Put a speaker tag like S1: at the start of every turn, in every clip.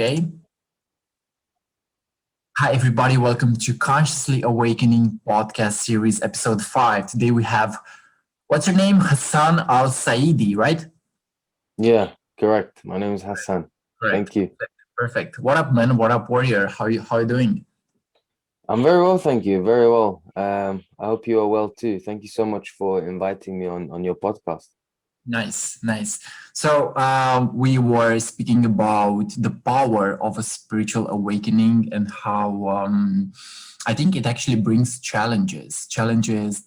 S1: Okay. Hi, everybody. Welcome to Consciously Awakening podcast series, episode 5. Today we have, what's your name? Hassan Al Sayidi, right?
S2: Yeah, correct. My name is Hassan.
S1: Correct.
S2: Thank you.
S1: Perfect. What up, man? What up, warrior? How you doing?
S2: I'm very well, thank you. Very well. I hope you are well too. Thank you so much for inviting me on your podcast.
S1: Nice, nice. So we were speaking about the power of a spiritual awakening and how I think it actually brings challenges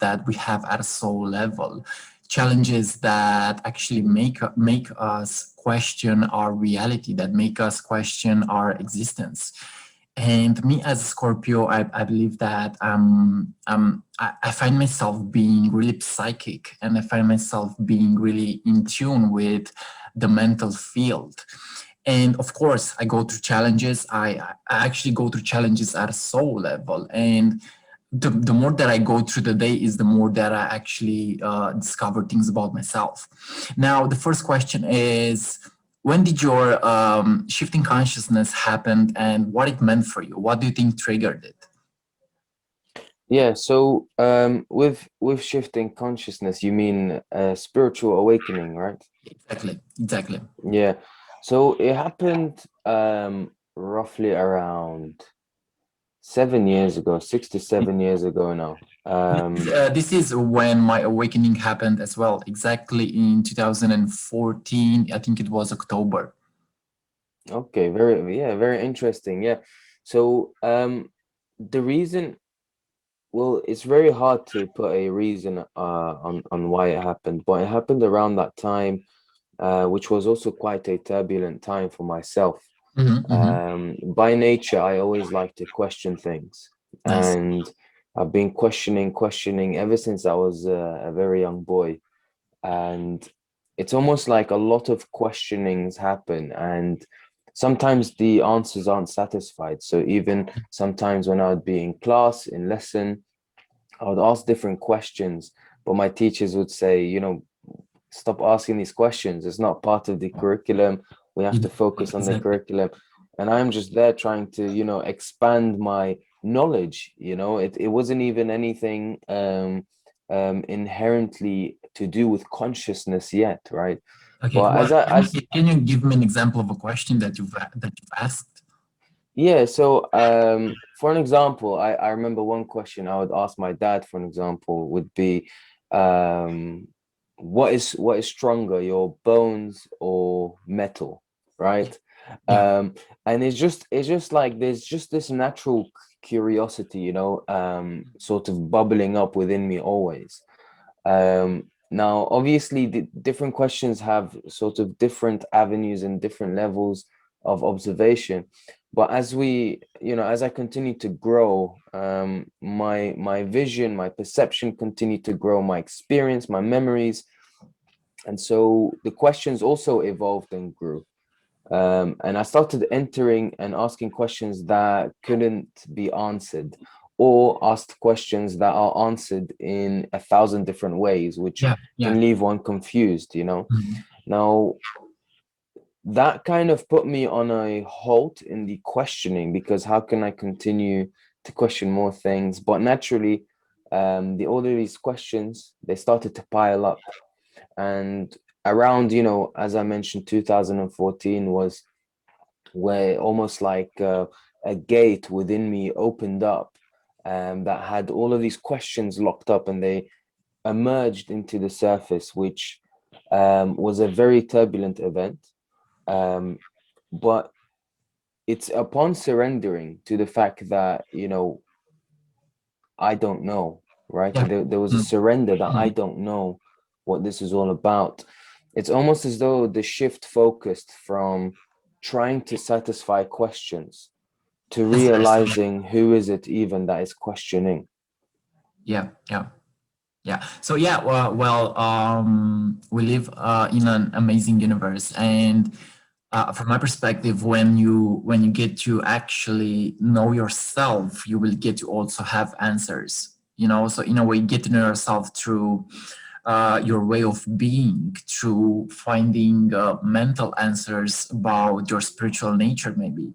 S1: that we have at a soul level, challenges that actually make us question our reality, that make us question our existence. And me as a Scorpio, I believe that I find myself being really psychic, and I find myself being really in tune with the mental field. And of course, I go through challenges. I actually go through challenges at a soul level. And the more that I go through the day is the more that I actually discover things about myself. Now, the first question is, when did your shifting consciousness happen and what it meant for you? What do you think triggered it?
S2: Yeah, so with shifting consciousness, you mean spiritual awakening, right?
S1: Exactly, exactly.
S2: Yeah. So it happened roughly around 7 years ago, 6 to 7 years ago now.
S1: This is when my awakening happened as well, exactly in 2014. I think it was October.
S2: Okay, very interesting. Yeah. So the reason, well, it's very hard to put a reason on why it happened, but it happened around that time, which was also quite a turbulent time for myself.
S1: Hmm, hmm.
S2: By nature, I always like to question things,
S1: Nice.
S2: and I've been questioning ever since I was a very young boy, and it's almost like a lot of questionings happen, and sometimes the answers aren't satisfied. So even sometimes when I would be in class, in lesson, I would ask different questions, but my teachers would say, stop asking these questions. It's not part of the curriculum. We have to
S1: Exactly,
S2: focus on the
S1: exactly.
S2: curriculum. And I'm just there trying to, expand my knowledge. It wasn't even anything inherently to do with consciousness yet, right?
S1: Okay,
S2: But
S1: well,
S2: as I as
S1: can you give me an example of a question that you've asked?
S2: yeah, so for an example, I remember one question I would ask my dad, for an example, would be, um, what is stronger, your bones or metal,
S1: Yeah,
S2: right?
S1: yeah.
S2: Um, and it's just like there's just this natural curiosity, sort of bubbling up within me always. Now, obviously, the different questions have sort of different avenues and different levels of observation. But as I continue to grow, my vision, my perception continue to grow, my experience, my memories, and so the questions also evolved and grew. And I started entering and asking questions that couldn't be answered, or asked questions that are answered in a thousand different ways, which
S1: Yeah, yeah.
S2: can leave one confused.
S1: Mhm.
S2: Now, that kind of put me on a halt in the questioning, because how can I continue to question more things? But naturally, the older these questions, they started to pile up. And around, as I mentioned, 2014 was where almost like a gate within me opened up, that had all of these questions locked up, and they emerged into the surface, which was a very turbulent event. Um, but it's upon surrendering to the fact that, I don't know, right?
S1: Yeah.
S2: There was a
S1: Mm,
S2: surrender that I
S1: mm.
S2: don't know what this is all about. It's almost as though the shift focused from trying to satisfy questions to
S1: That's nice. Yeah,
S2: realizing who is it even that is questioning.
S1: yeah, yeah. Yeah. So yeah, we live in an amazing universe, and from my perspective, when you get to actually know yourself, you will get to also have answers. So in a way, you get to know yourself through your way of being, through finding mental answers about your spiritual nature, maybe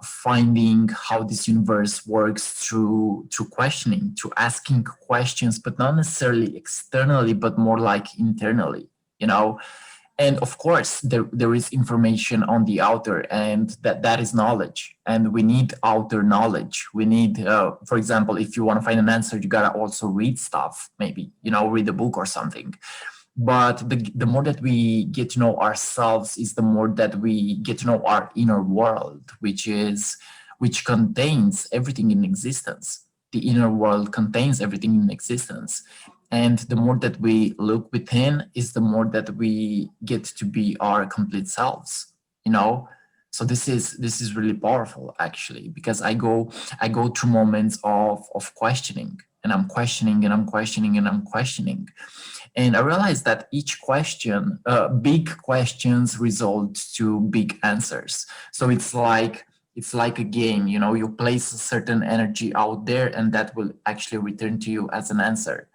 S1: finding how this universe works through questioning, through asking questions, but not necessarily externally, but more like internally, you know. And of course there is information on the outer, and that is knowledge, and we need outer knowledge. We need for example, if you want to find an answer, you gotta also read stuff, maybe, you know, read a book or something. But the more that we get to know ourselves is the more that we get to know our inner world, which contains everything in existence. The inner world contains everything in existence, and the more that we look within is the more that we get to be our complete selves, you know. So this is really powerful, actually, because I go through moments of questioning, and I'm questioning, and I'm questioning, and I'm questioning. And I realized that each question, big questions result to big answers. So it's like a game, you know, you place a certain energy out there, and that will actually return to you as an answer.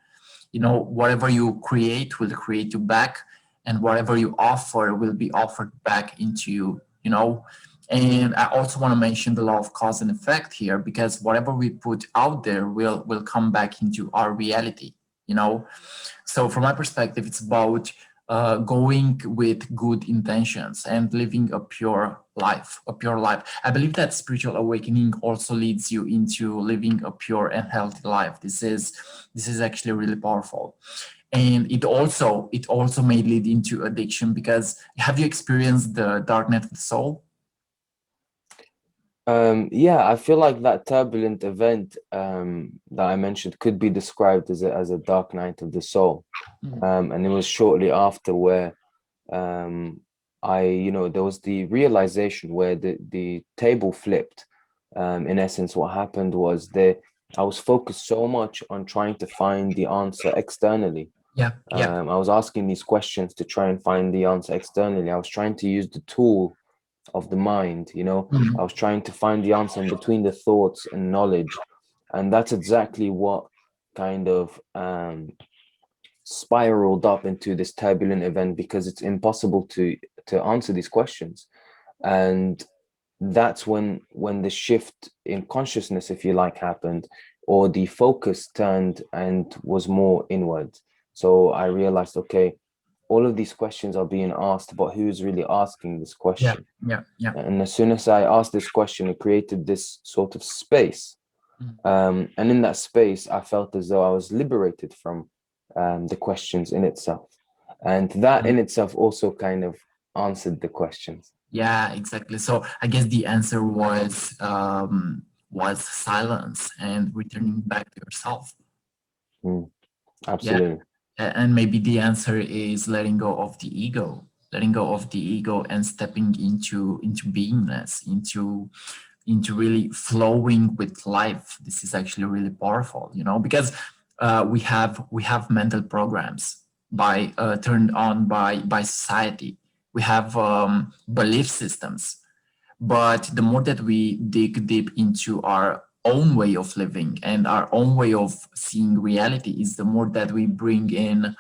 S1: You know, whatever you create will create you back, and whatever you offer will be offered back into you, you know. And I also want to mention the law of cause and effect here, because whatever we put out there will come back into our reality, you know. So from my perspective, it's about going with good intentions and living a pure life, a pure life. I believe that spiritual awakening also leads you into living a pure and healthy life. This is actually really powerful. And it also may lead into addiction, because have you experienced the dark night of the soul?
S2: Yeah, I feel like that turbulent event that I mentioned could be described as a dark night of the soul.
S1: Mm.
S2: And it was shortly after where um, there was the realization where the table flipped. In essence, what happened was I was focused so much on trying to find the answer externally.
S1: Yeah, yeah.
S2: I was asking these questions to try and find the answer externally. I was trying to use the tool of the mind, I
S1: Mm.
S2: was trying to find the answer in between the thoughts and knowledge. And that's exactly what kind of spiraled up into this turbulent event, because it's impossible to answer these questions. And that's when the shift in consciousness, if you like, happened, or the focus turned and was more inward. So I realized, okay, all of these questions are being asked, but who's really asking this
S1: Yeah,
S2: question?
S1: yeah, yeah.
S2: And as soon as I asked this question, it created this sort of space.
S1: Mm.
S2: And in that space, I felt as though I was liberated from the questions in itself. And that in itself also kind of answered the questions.
S1: Yeah, exactly. So I guess the answer was silence and returning back to yourself.
S2: Mm,
S1: Yeah.
S2: absolutely.
S1: And maybe the answer is letting go of the ego, letting go of the ego and stepping into beingness, into really flowing with life. This is actually really powerful, you know, because we have mental programs by turned on by society. We have belief systems, but the more that we dig deep into our own way of living and our own way of seeing reality, is the more that we bring in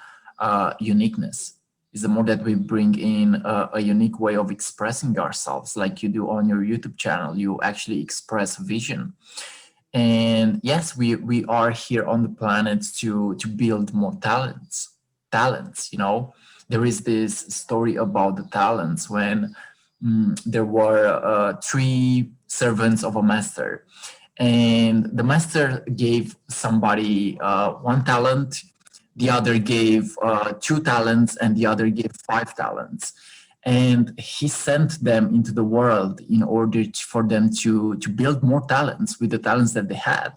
S1: uniqueness, is the more that we bring in a unique way of expressing ourselves, like you do on your YouTube channel. You actually express vision. And yes, we are here on the planet to build more talents, you know. There is this story about the talents when there were three servants of a master, and the master gave somebody one talent, the other gave two talents, and the other gave five talents. And he sent them into the world in order for them to build more talents with the talents that they had.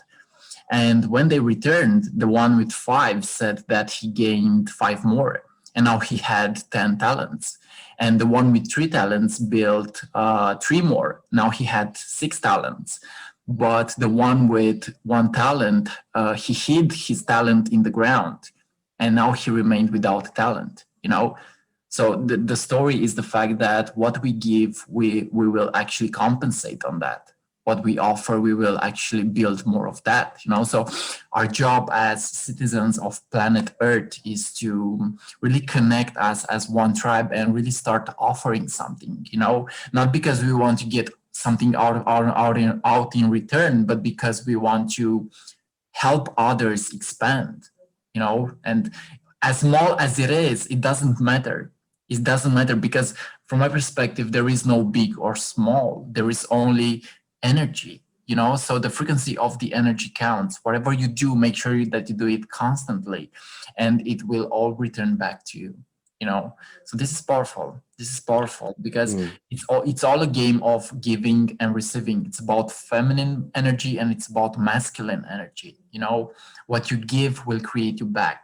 S1: And when they returned, the one with five said that he gained five more. And now he had 10 talents. And the one with three talents built three more. Now he had six talents. But the one with one talent, he hid his talent in the ground. And now he remained without talent, you know? So the story is the fact that what we give, we will actually compensate on that. what we offer, we will actually build more of that, you know. So our job as citizens of planet Earth is to really connect us as one tribe and really start offering something, you know, not because we want to get something out in return, but because we want to help others expand, you know. And as small as it is, it doesn't matter. It doesn't matter because from my perspective, there is no big or small. There is only energy, you know. So the frequency of the energy counts. Whatever you do, make sure that you do it constantly, and it will all return back to you, you know. So this is powerful. This is powerful because
S2: Mm.
S1: it's all a game of giving and receiving. It's about feminine energy and it's about masculine energy, you know. What you give will create you back.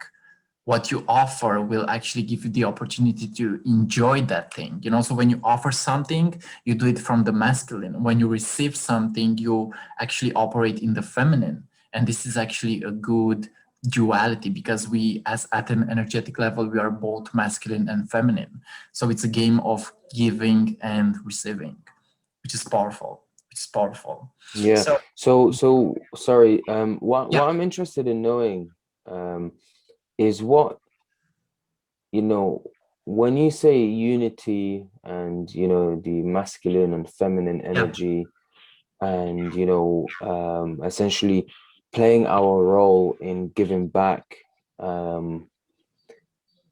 S1: What you offer will actually give you the opportunity to enjoy that thing, you know. So when you offer something, you do it from the masculine. When you receive something, you actually operate in the feminine. And this is actually a good duality because we, as at an energetic level, we are both masculine and feminine. So it's a game of giving and receiving, which is powerful, which is powerful.
S2: Yeah.
S1: So
S2: So sorry.
S1: yeah,
S2: What I'm interested in knowing, um, is what, you know, when you say unity and, you know, the masculine and feminine
S1: yeah.
S2: energy and, you know, essentially playing our role in giving back, um,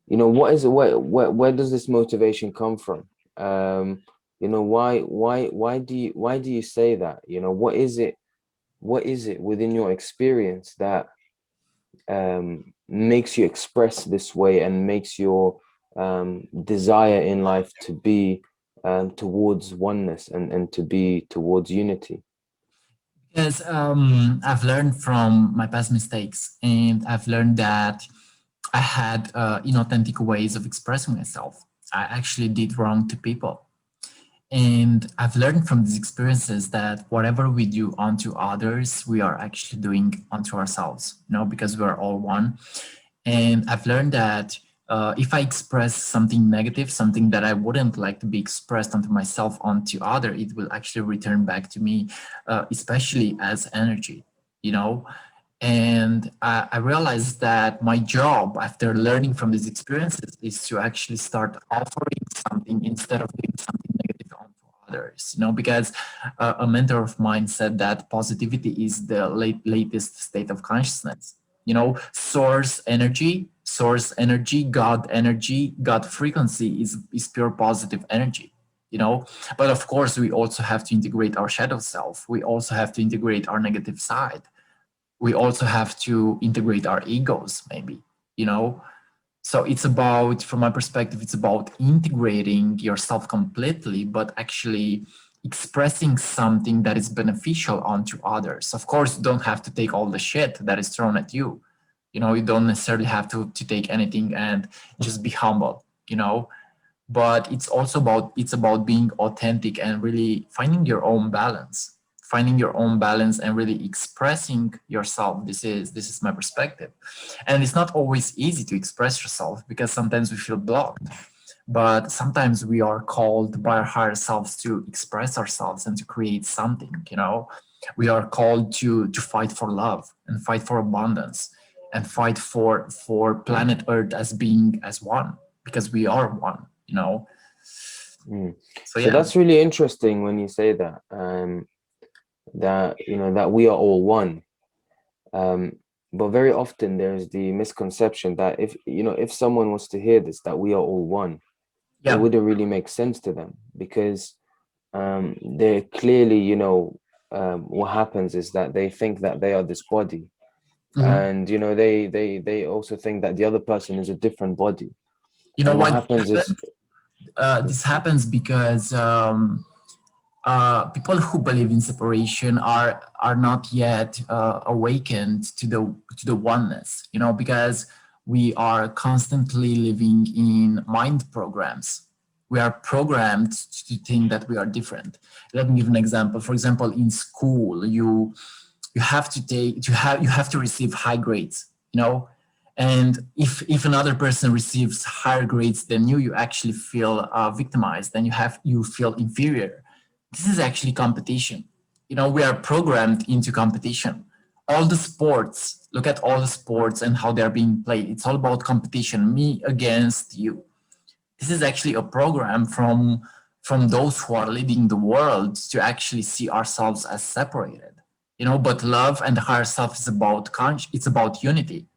S2: you know, what is it, where does this motivation come from? You know, why do you say that? You know, what is it within your experience that makes you express this way and makes your desire in life to be towards oneness and to be towards unity?
S1: Because I've learned from my past mistakes, and I've learned that I had inauthentic ways of expressing myself. I actually did wrong to people. And I've learned from these experiences that whatever we do unto others, we are actually doing unto ourselves, you know, because we're all one. And I've learned that if I express something negative, something that I wouldn't like to be expressed onto myself, onto other, it will actually return back to me, especially as energy, you know. And I realized that my job after learning from these experiences is to actually start offering something instead of doing something negative onto others, you know, because a mentor of mine said that positivity is the latest state of consciousness, you know. Source energy, God frequency is pure positive energy, you know. But of course, we also have to integrate our shadow self. We also have to integrate our negative side. We also have to integrate our egos, maybe, you know. So it's about, from my perspective, it's about integrating yourself completely, but actually expressing something that is beneficial onto others. Of course, you don't have to take all the shit that is thrown at you. You know, you don't necessarily have to take anything and just be humble, you know. But it's about being authentic and really finding your own balance and really expressing yourself. This is my perspective. And it's not always easy to express yourself because sometimes we feel blocked, but sometimes we are called by our higher selves to express ourselves and to create something, you know. We are called to fight for love and fight for abundance and fight for planet Earth as being as one, because we are one, you know.
S2: Mm.
S1: So
S2: So
S1: yeah.
S2: that's really interesting when you say that, that, you know, that we are all one. Um, but very often there's the misconception that if, you know, if someone was to hear this, that we are all one, it
S1: Yeah.
S2: wouldn't really make sense to them because they're clearly, you know, what happens is that they think that they are this body,
S1: Mhm.
S2: and, you know, they also think that the other person is a different body.
S1: You know
S2: And what
S1: why this
S2: happens is,
S1: happens? This happens because people who believe in separation are not yet awakened to the oneness, you know, because we are constantly living in mind programs. We are programmed to think that we are different. Let me give an example. For example, in school, you have to take you have to receive high grades, you know. And if another person receives higher grades than you actually feel victimized, and you feel inferior. This is actually competition. we are programmed into competition. All the sports, look at all the sports and how they're being played. It's all about competition, me against you. This is actually a program from those who are leading the world to actually see ourselves as separated. But love and the higher self is about it's about unity.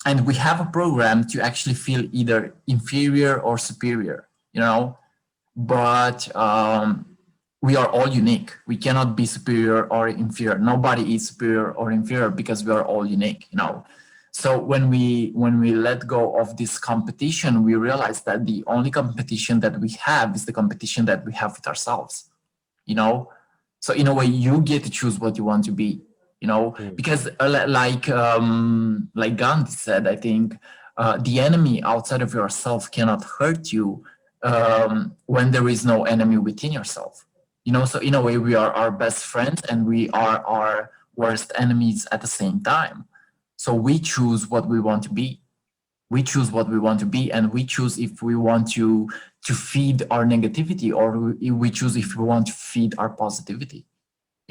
S1: And we have a program to actually feel either inferior or superior, but we are all unique. We cannot be superior or inferior. Nobody is superior or inferior because we are all unique. So when we let go of this competition, we realize that the only competition that we have is the competition that we have with ourselves. you know so in a way, you get to choose what you want to be,
S2: Mm,
S1: because like Gandhi said, I think the enemy outside of yourself cannot hurt you when there is no enemy within yourself. So in a way, we are our best friends and we are our worst enemies at the same time. So we choose what we want to be. We choose what we want to be, and we choose if we want to feed our negativity, or we choose if we want to feed our positivity.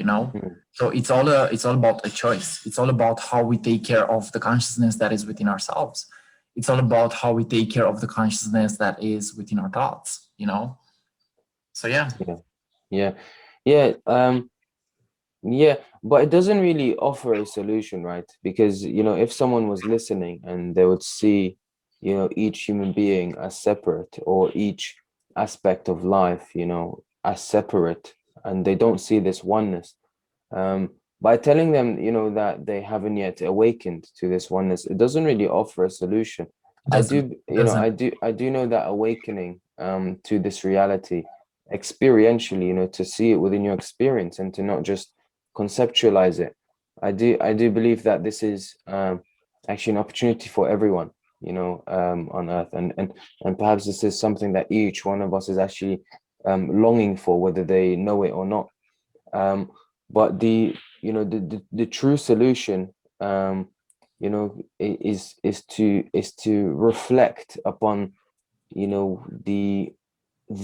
S1: you know
S2: mm,
S1: so it's all about a choice. It's all about how we take care of the consciousness that is within ourselves. It's all about how we take care of the consciousness that is within our thoughts. So yeah.
S2: yeah, yeah, yeah. Yeah, but it doesn't really offer a solution, right? Because, if someone was listening and they would see, each human being as separate, or each aspect of life, as separate, and they don't see this oneness, by telling them, that they haven't yet awakened to this oneness, it doesn't really offer a solution.
S1: It
S2: I
S1: doesn't
S2: do,
S1: it doesn't
S2: I do know that awakening to this reality experientially, to see it within your experience and to not just conceptualize it. I do believe that this is actually an opportunity for everyone, on earth, and perhaps this is something that each one of us is actually longing for, whether they know it or not. um, but the true solution, is to reflect upon, the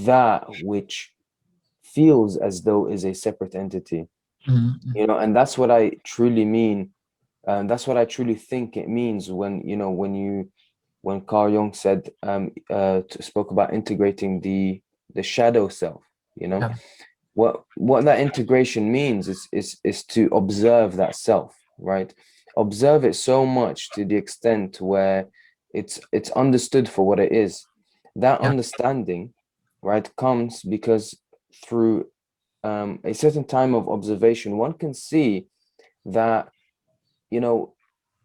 S2: that which feels as though is a separate entity,
S1: Mhm.
S2: and that's what I truly mean. That's what I truly think it means when Carl Jung said, spoke about integrating the shadow self. You know,
S1: Yeah.
S2: what that integration means is to observe that self, right? Observe it so much to the extent where it's understood for what it is. That
S1: Yeah.
S2: understanding, right, comes because through a certain time of observation, one can see that, you know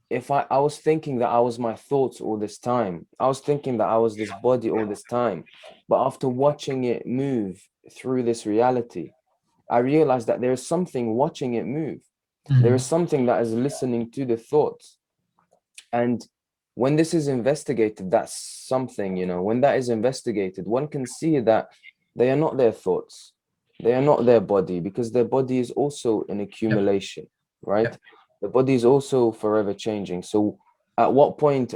S2: if I was thinking that I was my thoughts all this time, I was thinking that I was this body all this time, but after watching it move through this reality, I realized that there is something watching it move. There is
S1: Mhm.
S2: something that is listening to the thoughts. And when this is investigated, that's something, when that is investigated, one can see that they are not their thoughts. They are not their body, because their body is also an
S1: Yeah.
S2: accumulation,
S1: Yeah.
S2: right? The body is also forever changing. So at what point,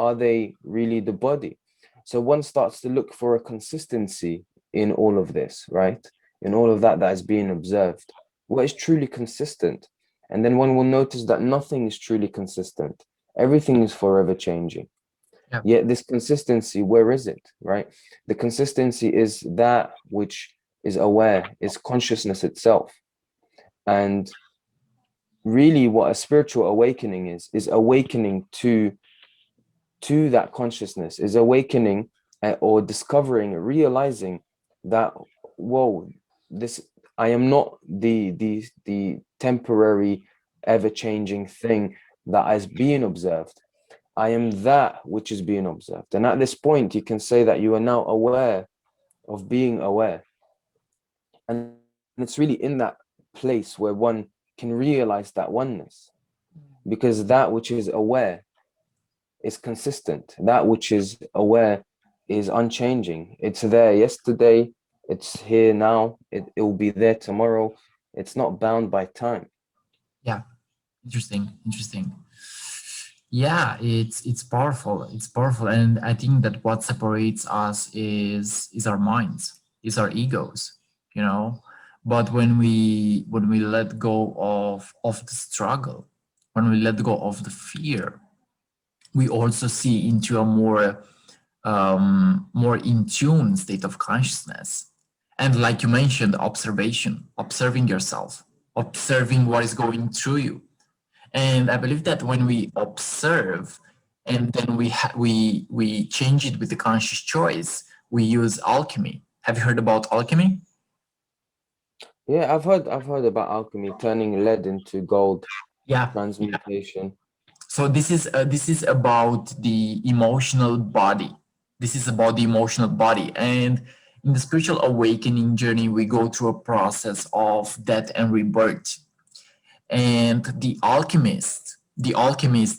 S2: are they really the body? So one starts to look for a consistency in all of this, right? In all of that is being observed. What is truly consistent? And then one will notice that nothing is truly consistent. Everything is forever changing.
S1: Yeah.
S2: Yet this consistency, where is it, right? The consistency is that which is aware, is consciousness itself. And really what a spiritual awakening is awakening to that consciousness, is awakening, or discovering, realizing that, whoa, this, I am not the temporary, ever changing thing that is being observed. I am that which is being observed. And at this point, you can say that you are now aware of being aware. And it's really in that place where one can realize that oneness, because that which is aware is consistent. That which is aware is unchanging. It's there yesterday, it's here now, it will be there tomorrow. It's not bound by time.
S1: Yeah. Interesting. Yeah, it's powerful. It's powerful, and I think that what separates us is our minds, is our egos. You know, But when we let go of the struggle, when we let go of the fear, we also see into a more in tune state of consciousness. And like you mentioned, observation, observing yourself, observing what is going through you. And I believe that when we observe and then we change it with the conscious choice, we use alchemy. Have you heard about alchemy?
S2: Yeah, I've heard about alchemy, turning lead into gold,
S1: Yeah.
S2: transmutation.
S1: So this is about the emotional body. This is about the emotional body, and in the spiritual awakening journey, we go through a process of death and rebirth. And the alchemist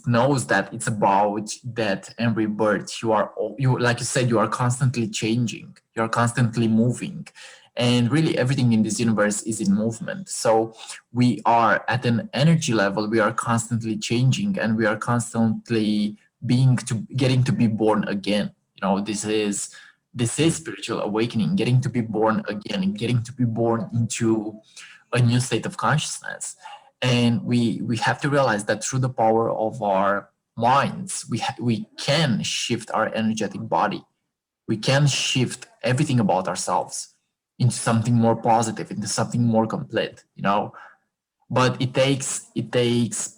S1: knows that it's about death and rebirth. You like you said, you are constantly changing, you are constantly moving, and really everything in this universe is in movement. So we are at an energy level, we are constantly changing, and we are constantly getting to be born again. This is spiritual awakening, getting to be born again, getting to be born into a new state of consciousness. And we have to realize that through the power of our minds, we can shift our energetic body. We can shift everything about ourselves into something more positive, into something more complete. But it takes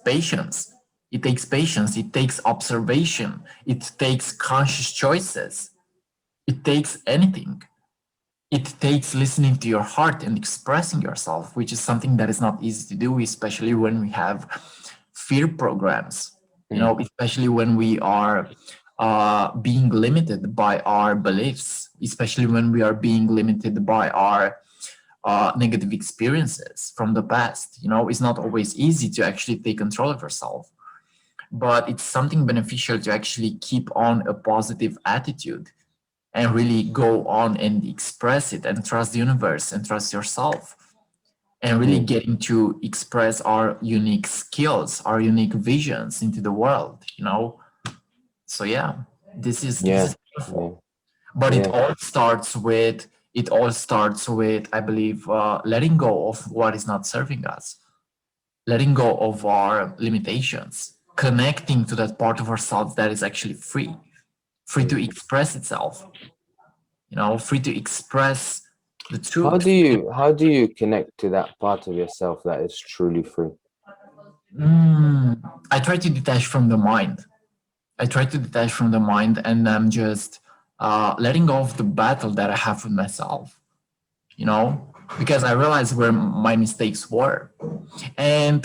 S1: patience. It takes observation. It takes conscious choices. It takes anything. It takes listening to your heart and expressing yourself, which is something that is not easy to do, especially when we have fear programs,
S2: Mm.
S1: especially when we are being limited by our beliefs, especially when we are being limited by our negative experiences from the past. It's not always easy to actually take control of yourself, but it's something beneficial to actually keep on a positive attitude and really go on and express it and trust the universe and trust yourself and really
S2: Mm.
S1: getting to express our unique skills, our unique visions into the world. So yeah, this is
S2: Yeah, yeah,
S1: beautiful. But it
S2: yeah.
S1: all starts with I believe letting go of what is not serving us, letting go of our limitations, connecting to that part of ourselves that is actually free to
S2: Mm.
S1: express itself, free to express the
S2: How
S1: truth.
S2: do you connect to that part of yourself that is truly free?
S1: I try to detach from the mind. I try to detach from the mind, and I'm just letting go of the battle that I have with myself, because I realize where my mistakes were. And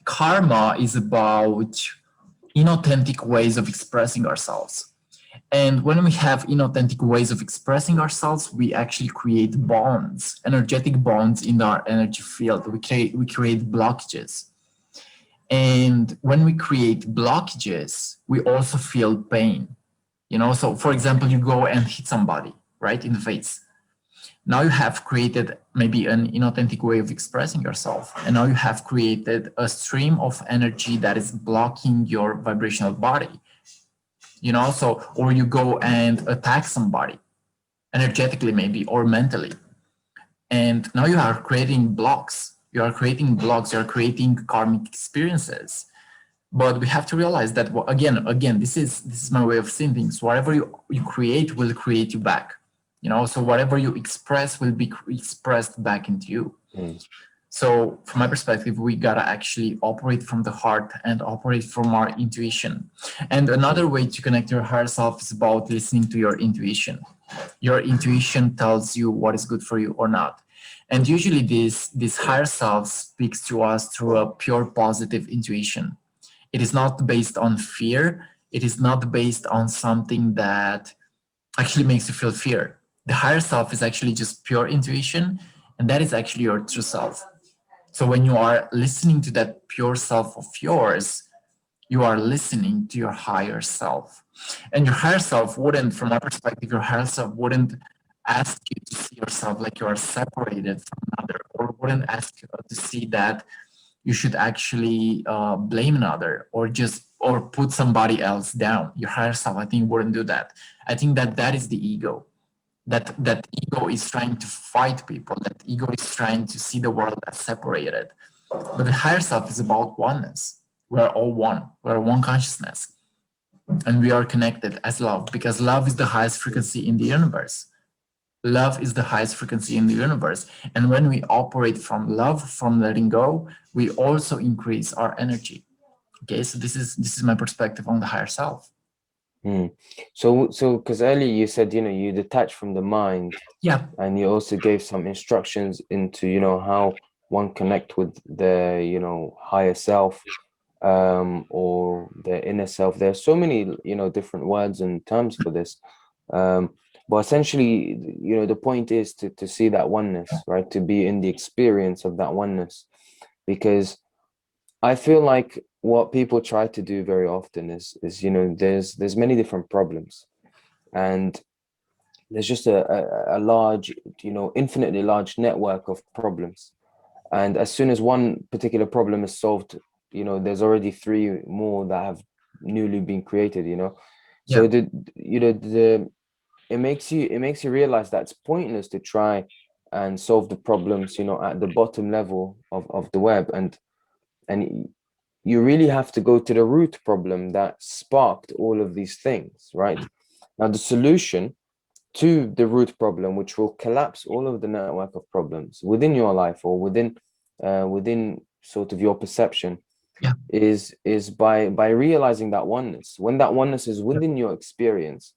S1: karma is about inauthentic ways of expressing ourselves. And when we have inauthentic ways of expressing ourselves, we actually create bonds, energetic bonds in our energy field. We create blockages. And when we create blockages, we also feel pain. So for example, you go and hit somebody right in the face. Now you have created maybe an inauthentic way of expressing yourself. And now you have created a stream of energy that is blocking your vibrational body. So, or you go and attack somebody energetically, maybe, or mentally. And now you are creating blocks. You are creating karmic experiences. But we have to realize that, well, again, this is my way of seeing things. Whatever you create will create you back. So whatever you express will be expressed back into you.
S2: Mm.
S1: So from my perspective, we gotta actually operate from the heart and operate from our intuition. And another
S2: Mm.
S1: way to connect your higher self is about listening to your intuition. Your intuition tells you what is good for you or not. And usually this higher self speaks to us through a pure positive intuition. It is not based on fear. It is not based on something that actually makes you feel fear. The higher self is actually just pure intuition, and that is actually your true self. So when you are listening to that pure self of yours, you are listening to your higher self. And your higher self wouldn't, from my perspective, your higher self wouldn't ask you to see yourself like you are separated from another, or wouldn't ask you to see that you should actually blame another or put somebody else down. Your higher self, I think, wouldn't do that. I think that is the ego. that ego is trying to fight people, that ego is trying to see the world as separated. But the higher self is about oneness. We're all one. We're one consciousness. And we are connected as love, because love is the highest frequency in the universe. Love is the highest frequency in the universe. And when we operate from love, from letting go, we also increase our energy. Okay, so this is my perspective on the higher self.
S2: Mm. So because earlier you said, you detach from the mind,
S1: Yeah,
S2: and you also gave some instructions into, how one connect with the, higher self, or the inner self. There are so many, different words and terms for this. Um, but essentially, the point is to see that oneness, right? To be in the experience of that oneness, because I feel like what people try to do very often is there's many different problems, and there's just a large, infinitely large network of problems. And as soon as one particular problem is solved, there's already three more that have newly been created. So
S1: yeah,
S2: the it makes you realize that it's pointless to try and solve the problems, at the bottom level of the web, and you really have to go to the root problem that sparked all of these things, right? Now, the solution to the root problem, which will collapse all of the network of problems within your life, or within sort of your perception,
S1: yeah,
S2: is by realizing that oneness. When that oneness is
S1: yeah,
S2: within your experience,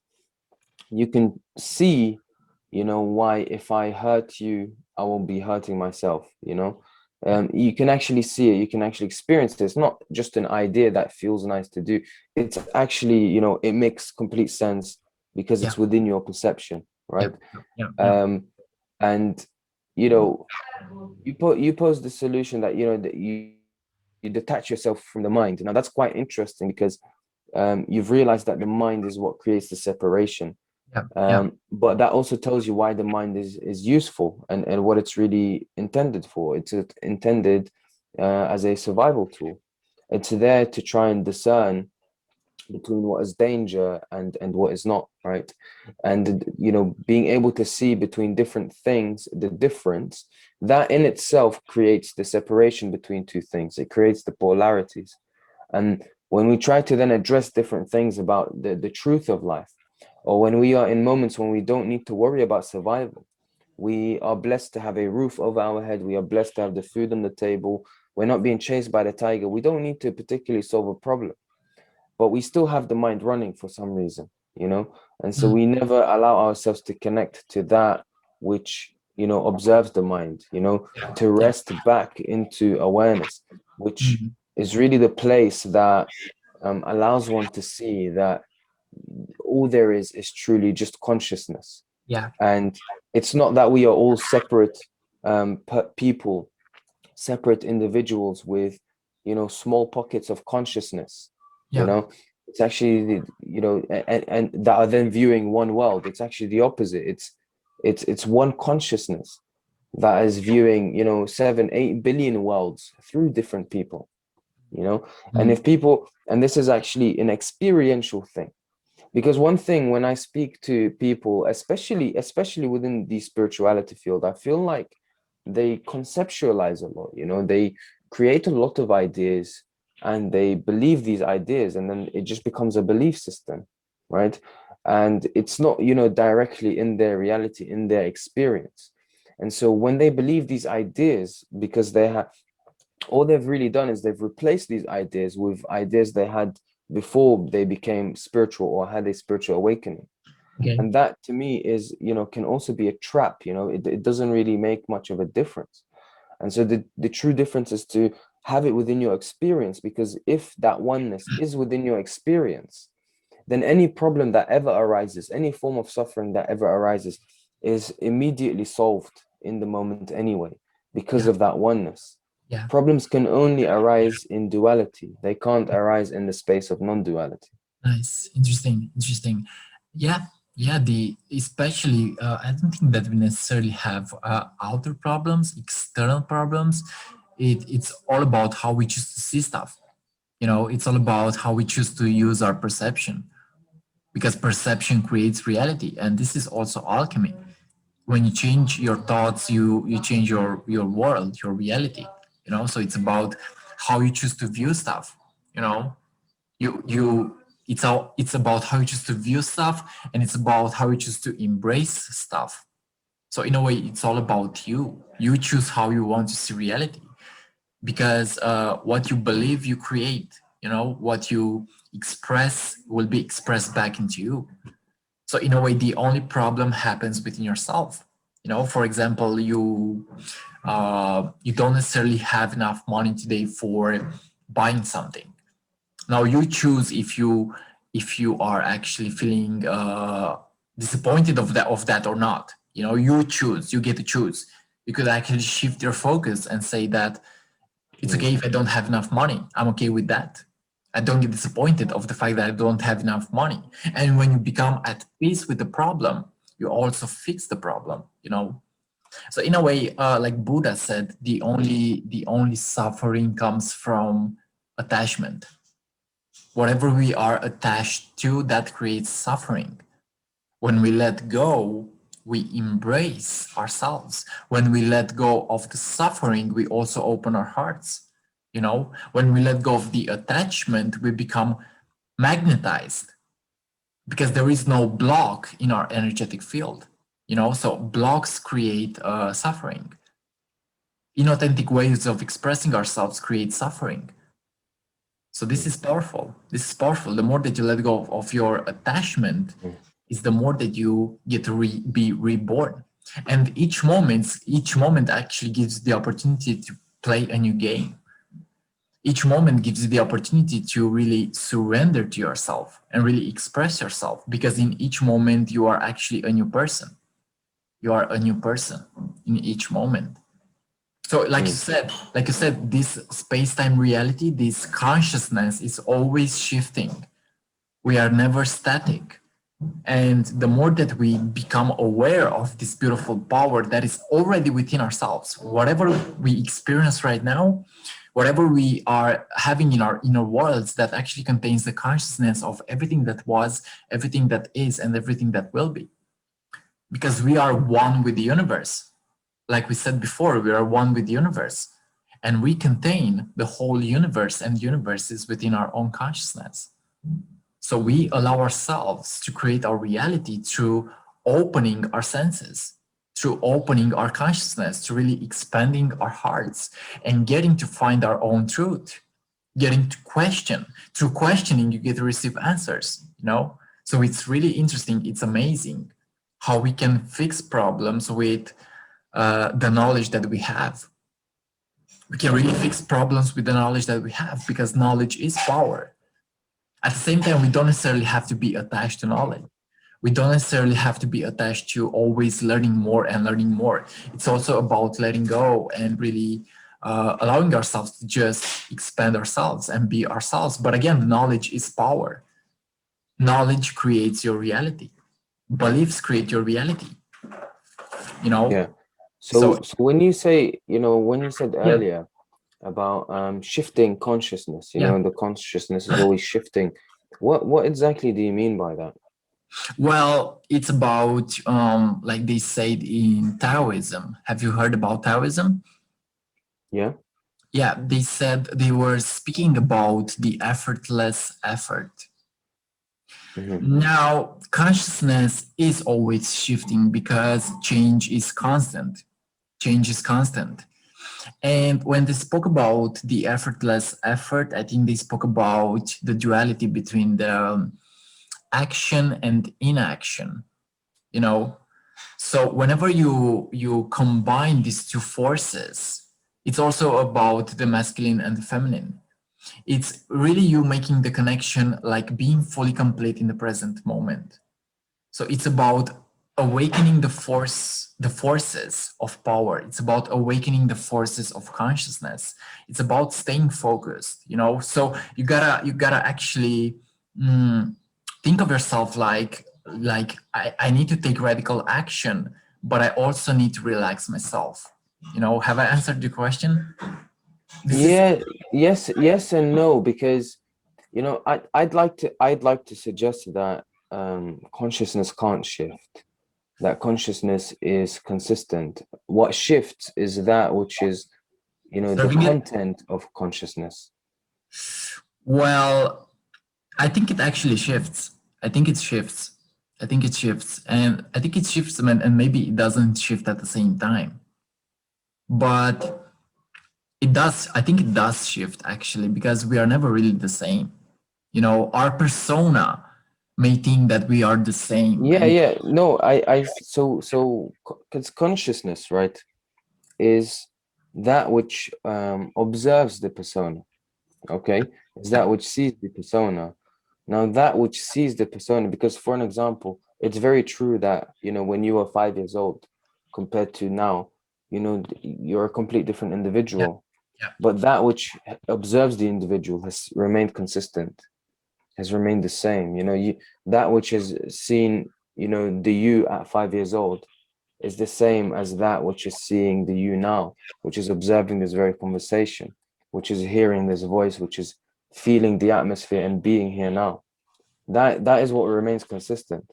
S2: you can see, why if I hurt you, I will be hurting myself.
S1: yeah,
S2: You can actually see it, you can actually experience it. It's not just an idea that feels nice to do. It's actually, it makes complete sense because
S1: yeah,
S2: it's within your perception,
S1: yeah,
S2: right?
S1: yeah, yeah,
S2: um and you know you pose the solution that that you detach yourself from the mind. Now that's quite interesting, because you've realized that the mind is what creates the separation.
S1: yeah, yeah,
S2: But that also tells you why the mind is useful, and what it's really intended for. It's intended as a survival tool. It's there to try and discern between what is danger and what is not, right? And being able to see between different things, the difference, that in itself creates the separation between two things. It creates the polarities. And when we try to then address different things about the truth of life, or when we are in moments when we don't need to worry about survival, we are blessed to have a roof over our head, we are blessed to have the food on the table, we're not being chased by the tiger, we don't need to particularly solve a problem, but we still have the mind running for some reason. And so
S1: mm,
S2: we never allow ourselves to connect to that which observes the mind, to
S1: yeah,
S2: rest back into awareness, which
S1: mm,
S2: is really the place that allows one to see that all there is truly just consciousness.
S1: yeah,
S2: And it's not that we are all separate people, separate individuals with small pockets of consciousness. you
S1: yeah,
S2: know it's actually and that are then viewing one world. It's actually the opposite. It's one consciousness that is viewing 7-8 billion worlds through different people. And
S1: mm,
S2: if people, and this is actually an experiential thing, because one thing when I speak to people, especially within the spirituality field, I feel like they conceptualize a lot. They create a lot of ideas, and they believe these ideas, and then it just becomes a belief system, right? And it's not directly in their reality, in their experience. And so when they believe these ideas, because they have, all they've really done is they've replaced these ideas with ideas they had before they became spiritual or had a spiritual awakening.
S1: okay,
S2: And that to me is, can also be a trap. It doesn't really make much of a difference. And so the true difference is to have it within your experience, because if that oneness is within your experience, then any problem that ever arises, any form of suffering that ever arises, is immediately solved in the moment anyway, because
S1: yeah,
S2: of that oneness.
S1: yeah.
S2: Problems can only arise in duality, they can't arise in the space of non-duality.
S1: Nice, interesting, interesting. Yeah, yeah. The especially, I don't think that we necessarily have outer problems, external problems. It's all about how we choose to see stuff. It's all about how we choose to use our perception. because perception creates reality. And this is also alchemy. When you change your thoughts, you change your world, your reality. So it's about how you choose to view stuff. You know, you it's about how you choose to view stuff, and it's about how you choose to embrace stuff. So in a way, it's all about you. You choose how you want to see reality, because what you believe, you create. What you express will be expressed back into you. So in a way, the only problem happens within yourself. For example, you don't necessarily have enough money today for buying something. Now you choose if you are actually feeling disappointed of that or not. You choose. You get to choose. You could actually shift your focus and say that it's
S2: Mm,
S1: okay if I don't have enough money. I'm okay with that. I don't get disappointed of the fact that I don't have enough money. And when you become at peace with the problem, you also fix the problem. So in a way, like Buddha said, the only suffering comes from attachment. Whatever we are attached to, that creates suffering. When we let go, we embrace ourselves. When we let go of the suffering, we also open our hearts. When we let go of the attachment, we become magnetized, because there is no block in our energetic field. So blocks create suffering. Inauthentic ways of expressing ourselves create suffering. So this
S2: mm,
S1: is powerful. This is powerful. The more that you let go of your attachment,
S2: mm,
S1: is the more that you get to be reborn. And each moment actually gives the opportunity to play a new game. Each moment gives you the opportunity to really surrender to yourself and really express yourself, because in each moment you are actually a new person. You are a new person in each moment. So
S2: mm,
S1: like you said, this space-time reality, this consciousness is always shifting. We are never static. And the more that we become aware of this beautiful power that is already within ourselves, whatever we experience right now, whatever we are having in our inner worlds, that actually contains the consciousness of everything that was, everything that is, and everything that will be. Because we are one with the universe. Like we said before, we are one with the universe. And we contain the whole universe, and the universe is within our own consciousness. So we allow ourselves to create our reality through opening our senses, through opening our consciousness, to really expanding our hearts and getting to find our own truth, getting to question. Through questioning, you get to receive answers. So it's really interesting. It's amazing how we can fix problems with the knowledge that we have. We can really fix problems with the knowledge that we have, because knowledge is power. At the same time, we don't necessarily have to be attached to knowledge. We don't necessarily have to be attached to always learning more and learning more. It's also about letting go and really allowing ourselves to just expand ourselves and be ourselves. But again, knowledge is power. Knowledge creates your reality. Beliefs create your reality, you know?
S2: yeah.
S1: So,
S2: So when you say, when you said
S1: yeah,
S2: earlier about shifting consciousness,
S1: yeah.
S2: and the consciousness is always shifting, what exactly do you mean by that?
S1: Well, it's about, like they said in Taoism. Have you heard about Taoism?
S2: Yeah.
S1: Yeah, they said they were speaking about the effortless effort.
S2: Hmm.
S1: Now, consciousness is always shifting because change is constant. Change is constant. And when they spoke about the effortless effort, I think they spoke about the duality between the action and inaction, you know? So whenever you combine these two forces, it's also about the masculine and the feminine. It's really you making the connection, like being fully complete in the present moment. So it's about awakening the forces of power. It's about awakening the forces of consciousness. It's about staying focused. So you gotta actually mm, think of yourself like I need to take radical action, but I also need to relax myself. Have I answered your question? This is
S2: Yeah, yes, yes and no, because I'd like to suggest that consciousness can't shift, that consciousness is consistent. What shifts is that which is, the
S1: Observing it?
S2: content of consciousness.
S1: Well, I think it actually shifts. I think it shifts. I think it shifts. And I think it shifts, and maybe it doesn't shift at the same time. But it does. I think it does shift actually, because we are never really the same. Our persona may think that we are the same.
S2: Yeah,
S1: And
S2: yeah. No, because consciousness, right, is that which observes the persona, okay? Is
S1: yeah,
S2: that which sees the persona. Now, that which sees the persona, because for an example, it's very true that, when you were 5 years old compared to now, you're a complete different
S1: yeah,
S2: individual.
S1: yeah,
S2: But that which observes the individual has remained consistent, has remained the same. That which has seen, the you at 5 years old is the same as that which is seeing the you now, which is observing this very conversation, which is hearing this voice, which is feeling the atmosphere and being here now. That is what remains consistent.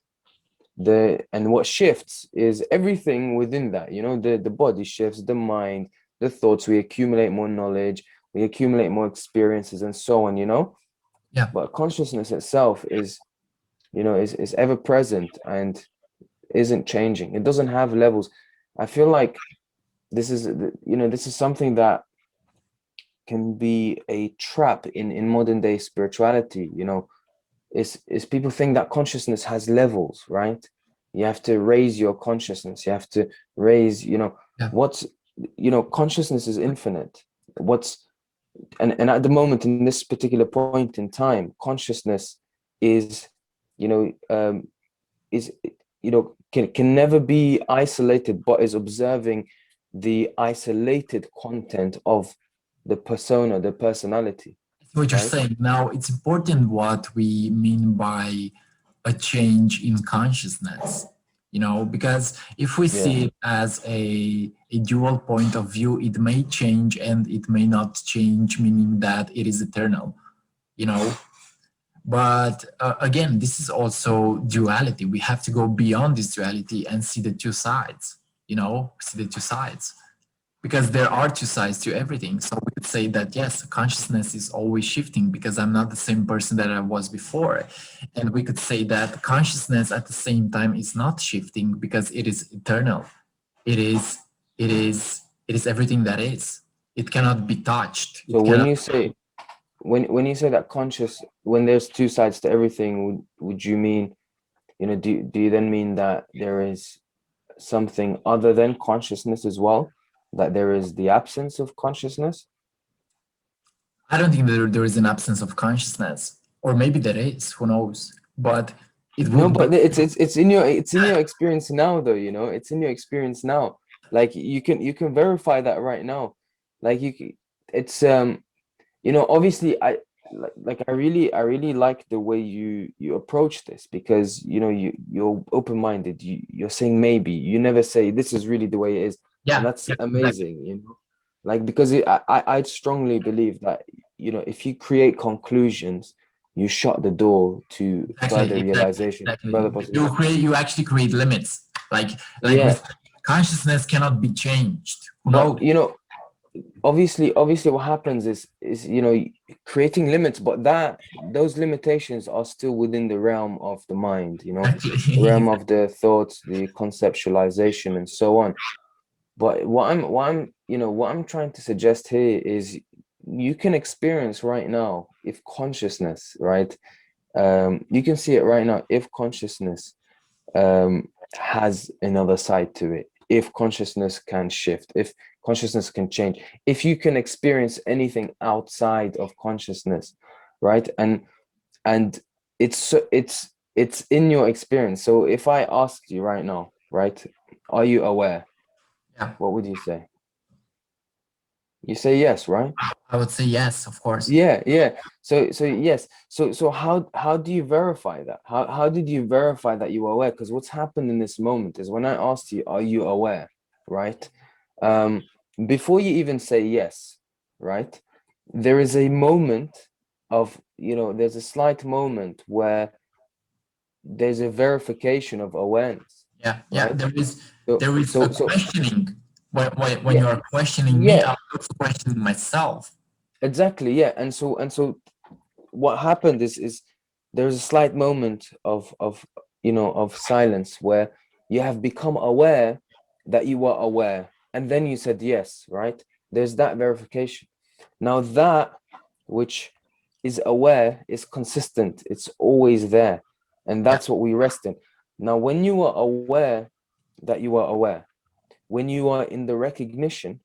S2: And what shifts is everything within that. The body shifts, the mind, the thoughts. We accumulate more knowledge, we accumulate more experiences, and so on.
S1: yeah.
S2: But consciousness itself is ever present and isn't changing. It doesn't have levels. I feel like this is something that can be a trap in modern day spirituality. Is people think that consciousness has levels, right? You have to raise your consciousness. You have to raise,
S1: Yeah.
S2: what's, consciousness is infinite. What's and at the moment, in this particular point in time, consciousness is, you know, is can never be isolated, but is observing the isolated content of the persona, the personality,
S1: What you're
S2: right?
S1: saying now, it's important what we mean by a change in consciousness, because if we
S2: Yeah.
S1: see it as a dual point of view, it may change and it may not change, meaning that it is eternal, you know. But again, this is also duality. We have to go beyond this duality and see the two sides, see the two sides, because there are two sides to everything. So we could say that yes, consciousness is always shifting because I'm not the same person that I was before. And we could say that consciousness at the same time is not shifting because it is eternal. It is, it is everything that is. It cannot be touched.
S2: So
S1: It
S2: when
S1: cannot.
S2: you say when you say that when there's two sides to everything, would you mean, do you then mean that there is something other than consciousness as well? That there is the absence of consciousness?
S1: I don't think that there is an absence of consciousness, or maybe there is. Who knows? But it
S2: No,
S1: would be.
S2: but it's in your experience now, though. It's in your experience now. Like you can verify that right now. Like it's obviously I really like the way you approach this, because you're open-minded. You're saying maybe. You never say this is really the way it is, and
S1: Yeah,
S2: that's
S1: yeah, exactly.
S2: amazing. Like, because I strongly believe that if you create conclusions, you shut the door to
S1: Exactly,
S2: further
S1: exactly,
S2: realization,
S1: exactly.
S2: further possibility.
S1: You actually create limits. Like
S2: Yeah,
S1: with consciousness cannot be changed. Who
S2: but
S1: knows?
S2: obviously what happens is creating limits, but that those limitations are still within the realm of the mind, the
S1: Exactly.
S2: realm of the thoughts, the conceptualization, and so on. But what I'm trying to suggest here is you can experience right now, if consciousness, right, you can see it right now, if consciousness has another side to it, if consciousness can shift, if consciousness can change, if you can experience anything outside of consciousness, right? And it's in your experience. So if I asked you right now, right, are you aware,
S1: Yeah,
S2: what would you say? You say yes, right?
S1: I would say yes, of course.
S2: Yeah, yeah. So yes. So how do you verify that? How did you verify that you were aware? Because what's happened in this moment is, when I asked you, are you aware? Right? Um, Before you even say yes, right? There is a moment there's a slight moment where there's a verification of awareness,
S1: Yeah, yeah.
S2: right?
S1: There is a
S2: So
S1: questioning. When
S2: yeah,
S1: you are questioning me,
S2: yeah,
S1: I'm also questioning myself.
S2: exactly, yeah. And so what happened is there's a slight moment of of silence where you have become aware that you were aware, and then you said yes, right? There's that verification. Now that which is aware is consistent, it's always there, and
S1: Yeah,
S2: that's what we rest in. Now when you are aware that you are aware, when you are in the recognition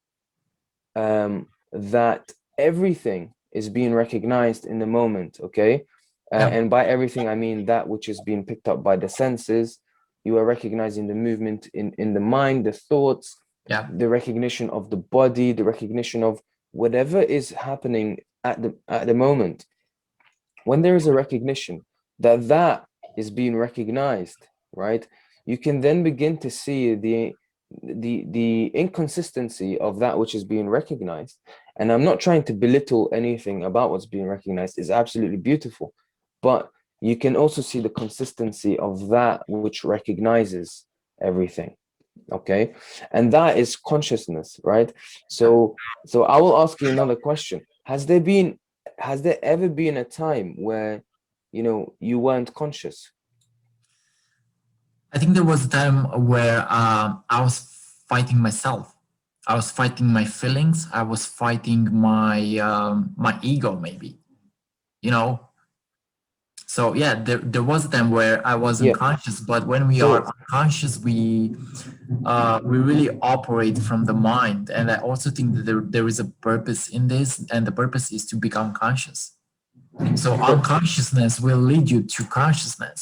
S2: that everything is being recognized in the moment, okay?
S1: yeah,
S2: And by everything, I mean that which is being picked up by the senses. You are recognizing the movement in the mind, the thoughts,
S1: yeah,
S2: the recognition of the body, the recognition of whatever is happening at the moment. When there is a recognition that that is being recognized, right? You can then begin to see the inconsistency of that which is being recognized. And I'm not trying to belittle anything about what's being recognized. It's absolutely beautiful, but you can also see the consistency of that which recognizes everything. Okay, and that is consciousness, right?
S1: yeah.
S2: So I will ask you another question. Has there ever been a time where you weren't conscious?
S1: I think there was a time where I was fighting myself. I was fighting my feelings. I was fighting my ego, maybe. You know. So yeah, there was a time where I was
S2: Yeah.
S1: unconscious. But when we are
S2: So
S1: unconscious, we really operate from the mind. And I also think that there is a purpose in this, and the purpose is to become conscious. So
S2: so
S1: unconsciousness will lead you to consciousness,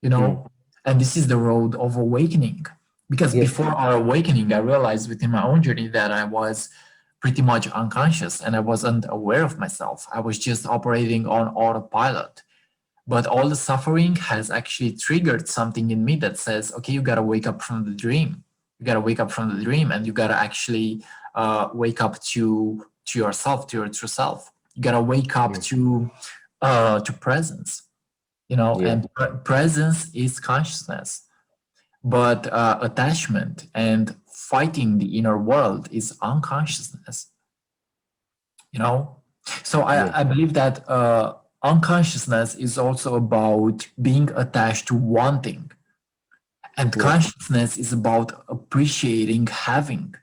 S1: you
S2: mm,
S1: know, and this is the road of awakening. Because
S2: yeah,
S1: before our awakening, I realized within my own journey that I was pretty much unconscious and I wasn't aware of myself. I was just operating on autopilot. But all the suffering has actually triggered something in me that says, okay, you got to wake up from the dream. You got to wake up from the dream, and you got to actually wake up to yourself, to your true self. You got to wake up
S2: mm,
S1: to presence, you know,
S2: yeah,
S1: and presence is consciousness. But attachment and fighting the inner world is unconsciousness, you know. So
S2: yeah,
S1: I believe that unconsciousness is also about being attached to wanting, and
S2: yeah,
S1: consciousness is about appreciating having.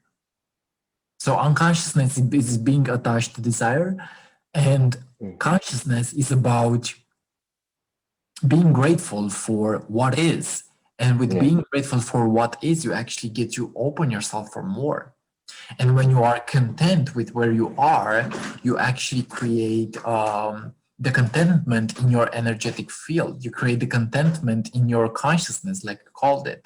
S1: So unconsciousness is being attached to desire, and
S2: mm,
S1: consciousness is about being grateful for what is. And with
S2: yeah,
S1: being grateful for what is, you actually get to open yourself for more. And when you are content with where you are, you actually create the contentment in your energetic field. You create the contentment in your consciousness, like you called it.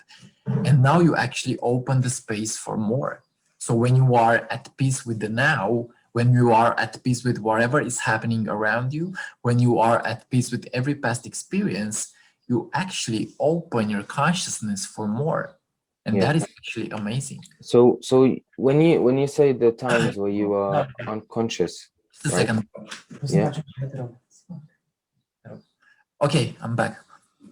S1: And now you actually open the space for more. So when you are at peace with the now, when you are at peace with whatever is happening around you, when you are at peace with every past experience, you actually open your consciousness for more. And
S2: yeah.
S1: that is actually amazing.
S2: So when you say the times where you
S1: No,
S2: are unconscious,
S1: just a
S2: right?
S1: second.
S2: Yeah,
S1: Okay, I'm back.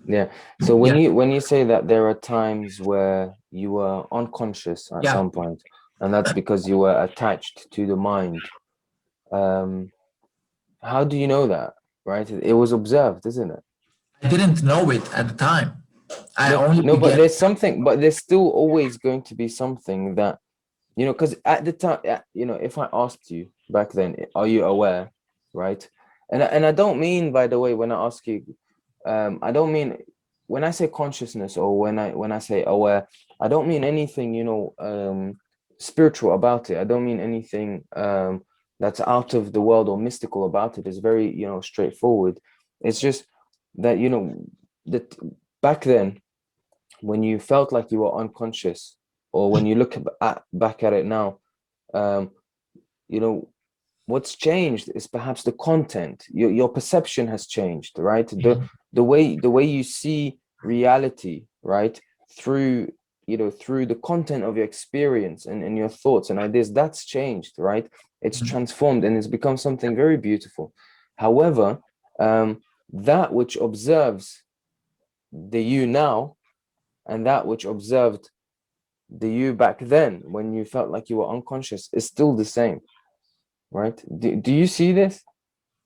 S2: yeah. So when
S1: Yeah,
S2: you say that there are times where you were unconscious at
S1: yeah.
S2: some point, and that's because you were attached to the mind, um, how do you know that, right? It was observed, isn't it?
S1: I didn't know it at the time. I
S2: No,
S1: only
S2: no, but
S1: began.
S2: there's something, but there's still always going to be something that, because at the time, if I asked you back then, are you aware, right? And I don't mean, by the way, when I ask you, I don't mean when I say consciousness or when I say aware, I don't mean anything, spiritual about it. I don't mean anything that's out of the world or mystical about it. It's very, straightforward. It's just that, that back then when you felt like you were unconscious, or when you look back at it now, um, you know, what's changed is perhaps the content. Your perception has changed, right? The way you see reality, right? Through through the content of your experience and your thoughts and ideas, that's changed, right? It's transformed and it's become something very beautiful. However, that which observes the you now and that which observed the you back then when you felt like you were unconscious is still the same, right? Do you see this?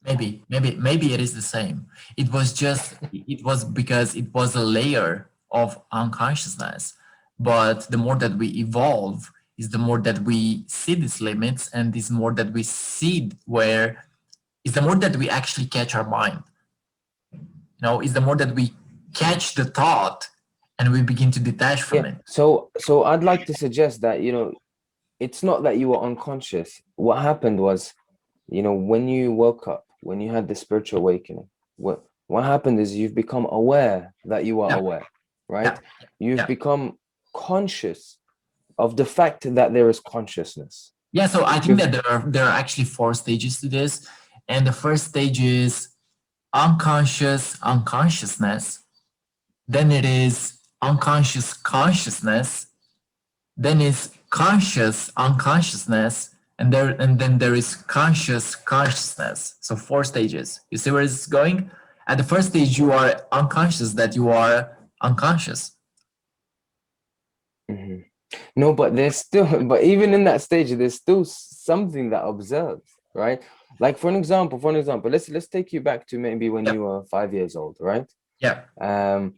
S1: Maybe it is the same. It was because it was a layer of unconsciousness. But the more that we evolve, is the more that we see these limits, and is more that we see where is the more that we actually catch our mind. Is the more that we catch the thought and we begin to detach from
S2: Yeah.
S1: it.
S2: So I'd like to suggest that, it's not that you were unconscious. What happened was, when you woke up, when you had the spiritual awakening, what happened is you've become aware that you are
S1: Yeah,
S2: aware, right?
S1: yeah,
S2: You've
S1: yeah.
S2: become conscious of the fact that there is consciousness.
S1: Yeah, so I think
S2: You've
S1: that there are actually four stages to this. And the first stage is unconscious unconsciousness. Then it is unconscious consciousness. Then is conscious unconsciousness. And then there is conscious consciousness. So four stages. You see where it's going? At the first stage, you are unconscious that you are unconscious.
S2: Mhm. No, but there's still, but even in that stage, there's still something that observes, right? Like for an example, let's take you back to maybe when
S1: Yeah,
S2: you were 5 years old, right?
S1: yeah.
S2: Um,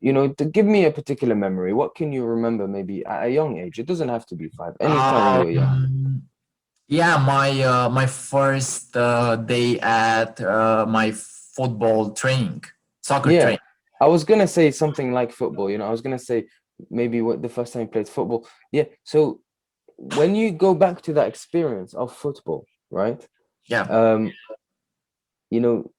S2: to give me a particular memory, what can you remember maybe at a young age? It doesn't have to be five, anytime when you were young.
S1: Um, Yeah, my first day at my football training, soccer
S2: Yeah,
S1: training.
S2: I was gonna say something like football, I was gonna say maybe what the first time you played football. Yeah, so when you go back to that experience of football, right?
S1: Yeah,
S2: Um, you know,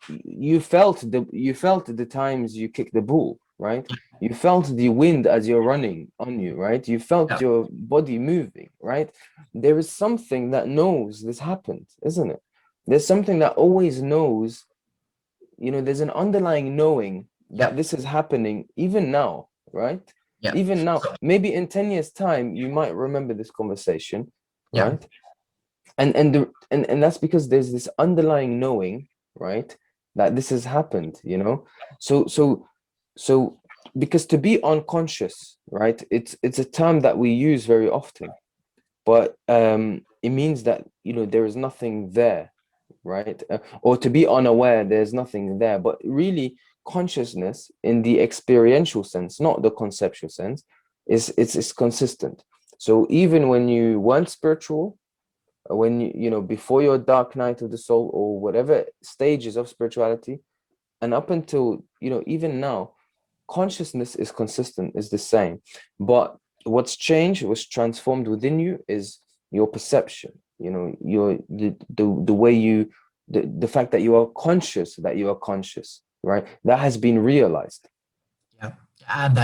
S2: you felt the times you kicked the ball, right? You felt the wind as you're running on you, right? You felt
S1: yeah,
S2: your body moving, right? There is something that knows this happened, isn't it? There's something that always knows, there's an underlying knowing that
S1: yeah,
S2: this is happening even now, right?
S1: yeah.
S2: Even now,
S1: So
S2: maybe in 10 years time you might remember this conversation,
S1: yeah,
S2: right? And that's because there's this underlying knowing, right, that this has happened, so because to be unconscious, right, it's a term that we use very often, but it means that there is nothing there, right? Or to be unaware, there's nothing there. But really, consciousness in the experiential sense, not the conceptual sense, is consistent. So even when you weren't spiritual, when before your dark night of the soul or whatever stages of spirituality, and up until even now, consciousness is consistent, is the same. But what's changed, what's transformed within you is your perception, your the way you the fact that you are conscious, right? That has been realized.
S1: yeah, and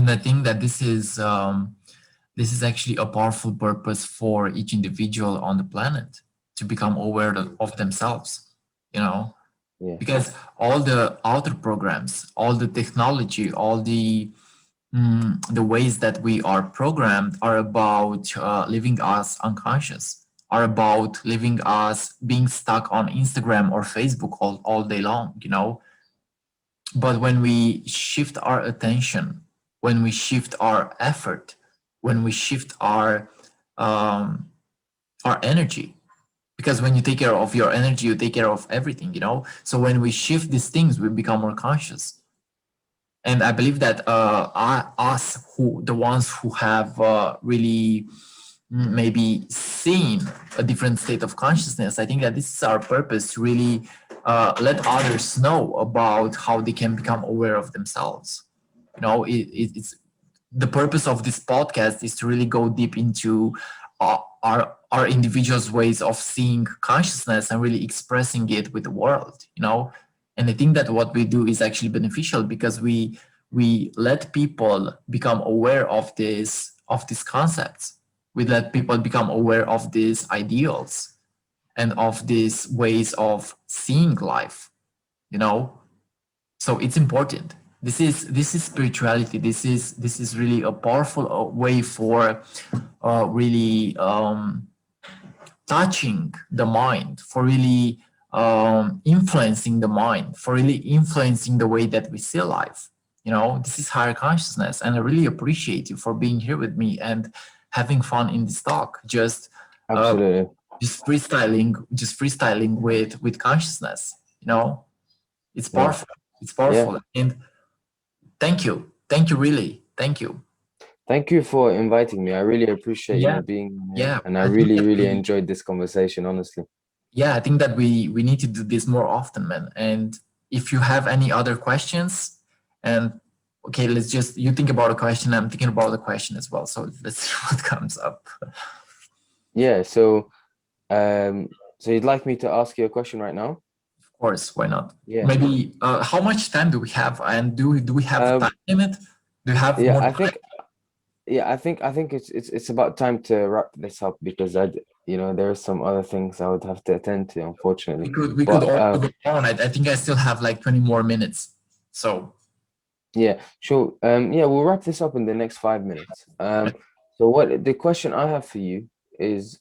S1: I think that this is actually a powerful purpose for each individual on the planet to become aware of themselves. You know,
S2: Yeah.
S1: because all the outer programs, all the technology, all the ways that we are programmed are about leaving us unconscious, are about leaving us being stuck on Instagram or Facebook all day long, But when we shift our attention, when we shift our effort, when we shift um, our energy, because when you take care of your energy, you take care of everything. So when we shift these things, we become more conscious. And I believe that us, the ones who have really maybe seen a different state of consciousness, I think that this is our purpose to really let others know about how they can become aware of themselves. It's the purpose of this podcast is to really go deep into our individuals' ways of seeing consciousness and really expressing it with the world. And I think that what we do is actually beneficial because we let people become aware of these concepts. We let people become aware of these ideals and of these ways of seeing life. You know, so it's important. This is spirituality. This is really a powerful way for really touching the mind, for really influencing the mind, for really influencing the way that we see life. This is higher consciousness, and I really appreciate you for being here with me and having fun in this talk. Uh,
S2: Absolutely.
S1: just freestyling with consciousness. It's
S2: Yeah.
S1: powerful. It's
S2: Yeah.
S1: powerful, and thank you, really, thank you.
S2: Thank you for inviting me. I really appreciate,
S1: Yeah,
S2: being here.
S1: yeah.
S2: And I
S1: I think
S2: really,
S1: that
S2: really
S1: we
S2: enjoyed this conversation, honestly.
S1: Yeah, I think that we need to do this more often, man. And if you have any other questions, and okay, let's just you think about a question. I'm thinking about a question as well. So let's see what comes up. Of
S2: Yeah. Um, so you'd like me to ask you a question right now?
S1: course, why not?
S2: Yeah.
S1: Maybe how much time do we have? And do we have a time
S2: Um,
S1: limit? Do you have
S2: yeah,
S1: more
S2: I
S1: time?
S2: think I think it's about time to wrap this up because there are some other things I would have to attend to,
S1: We
S2: unfortunately.
S1: could we could
S2: But
S1: also go on. I think I still have like 20 more minutes. So
S2: yeah, sure. Yeah, we'll wrap this up in the next 5 minutes. So what the question I have for you is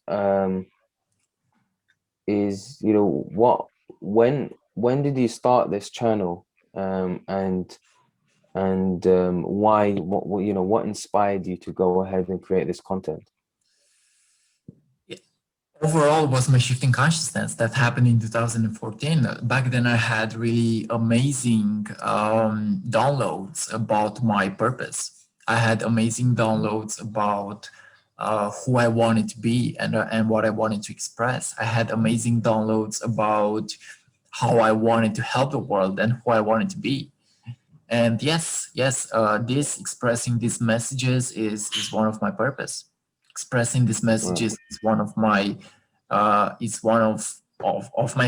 S2: what when did you start this channel? And why what inspired you to go ahead and create this content?
S1: overall was my shift in consciousness that happened in 2014. Back then I had really amazing downloads about my purpose. I had amazing downloads about who I wanted to be and what I wanted to express. I had amazing downloads about how I wanted to help the world and who I wanted to be. And this expressing these messages is one of my purpose. Expressing these
S2: Right.
S1: messages is one of my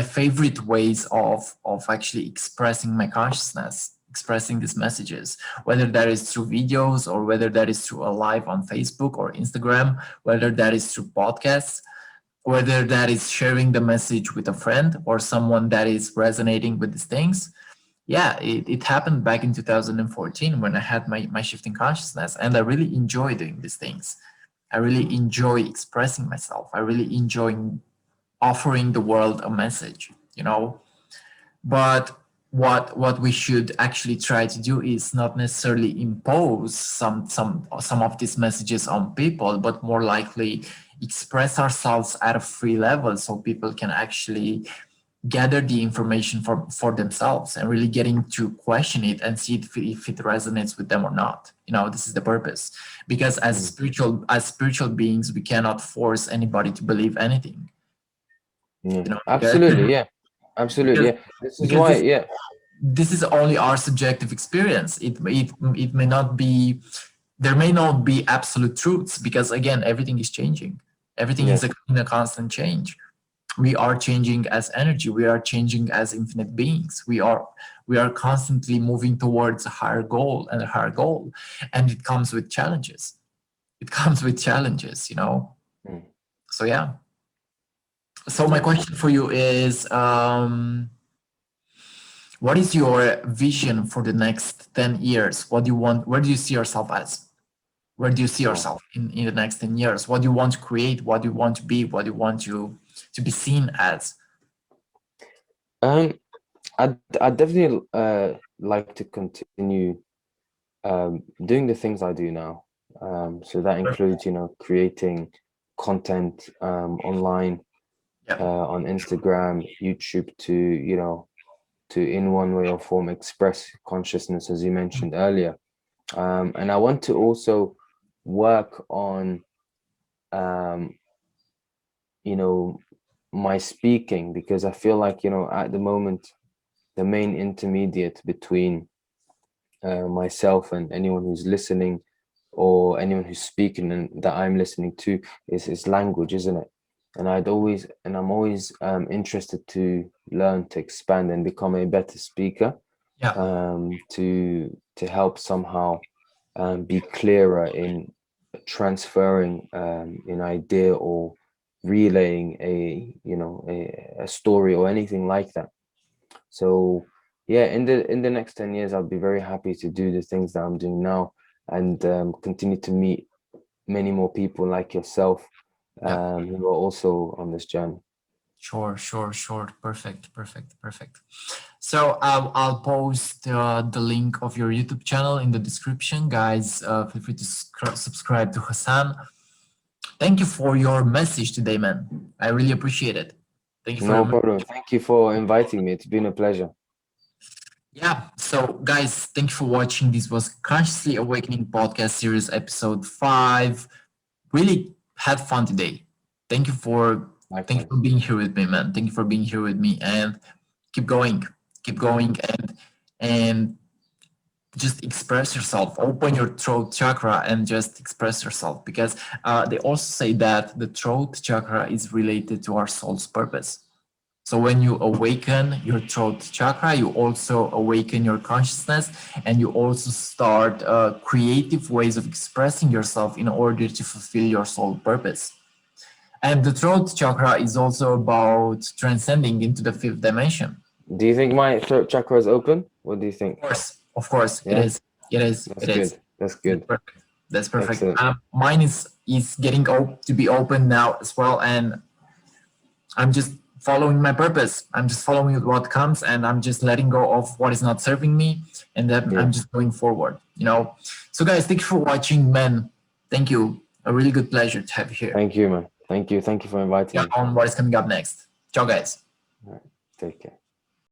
S1: favorite ways of actually expressing my consciousness, expressing these messages, whether that is through videos or whether that is through a live on Facebook or Instagram, whether that is through podcasts, whether that is sharing the message with a friend or someone that is resonating with these things. Yeah, it happened back in 2014 when I had my shift in consciousness, and I really enjoy doing these things. I really enjoy expressing myself. I really enjoy offering the world a message. But what we should actually try to do is not necessarily impose some of these messages on people, but more likely express ourselves at a free level so people can actually gather the information for themselves and really getting to question it and see if it resonates with them or not. This is the purpose, because
S2: Mm.
S1: as spiritual beings we cannot force anybody to believe anything.
S2: Yeah.
S1: Because
S2: Absolutely. Yeah. Absolutely.
S1: because
S2: Yeah. This is
S1: because
S2: why.
S1: this
S2: Yeah.
S1: this is only our subjective experience. It may not be, there may not be absolute truths, because again everything is changing. Everything
S2: Yeah.
S1: is in a constant change. We are changing as energy, we are changing as infinite beings, we are constantly moving towards a higher goal and a higher goal, and it comes with challenges.
S2: Mm.
S1: So yeah, so my
S2: Yeah.
S1: question for you is, what is your vision for the next 10 years? What do you want, where do you see yourself as, where do you see
S2: Wow.
S1: yourself in the next 10 years? What do you want to create? What do you want to be? What do you want to be seen as?
S2: Um, I definitely like to continue doing the things I do now. So that includes, creating content online,
S1: Yeah.
S2: on Instagram, YouTube to in one way or form express consciousness, as you mentioned earlier. And I want to also work on, um, you know, my speaking because I feel like, at the moment, the main intermediate between myself and anyone who's listening or anyone who's speaking and that I'm listening to is language, isn't it? I'm always interested to learn to expand and become a better speaker,
S1: Yeah.
S2: to help somehow be clearer in transferring an idea or relaying a story or anything like that. So yeah, in the next 10 years, I'll be very happy to do the things that I'm doing now and continue to meet many more people like yourself
S1: Yeah.
S2: who are also on this journey.
S1: Sure. Perfect. So I'll post the link of your YouTube channel in the description, guys. Feel free to subscribe to Hassan. Thank you for your message today, man. I really appreciate it. Thank you for
S2: No
S1: your.
S2: problem. Thank you for inviting me. It's been a pleasure.
S1: Yeah. So, guys, thank you for watching. This was Consciously Awakening Podcast Series, episode 5. Really had fun today. Thank you for thank you
S2: Likewise.
S1: for being here with me, man. Thank you for being here with me, and keep going, keep going, and just express yourself. Open your throat chakra and just express yourself, because they also say that the throat chakra is related to our soul's purpose. So when you awaken your throat chakra, you also awaken your consciousness, and you also start creative ways of expressing yourself in order to fulfill your soul purpose. And the throat chakra is also about transcending into the fifth dimension.
S2: Do you think my throat chakra is open? What do you think?
S1: Of course, it
S2: Yeah,
S1: is. It is.
S2: that's
S1: It is.
S2: good. That's
S1: That's
S2: good.
S1: perfect. That's perfect.
S2: Excellent.
S1: Mine is getting to be open now as well, and I'm just following my purpose. I'm just following what comes, and I'm just letting go of what is not serving me, and then
S2: Yeah.
S1: I'm just going forward. So, guys, thank you for watching, man. Thank you. A really good pleasure to have you here.
S2: Thank you, man. Thank you. Thank you for inviting
S1: Yeah,
S2: me.
S1: on what is coming up next. Ciao, guys.
S2: All right. Take care.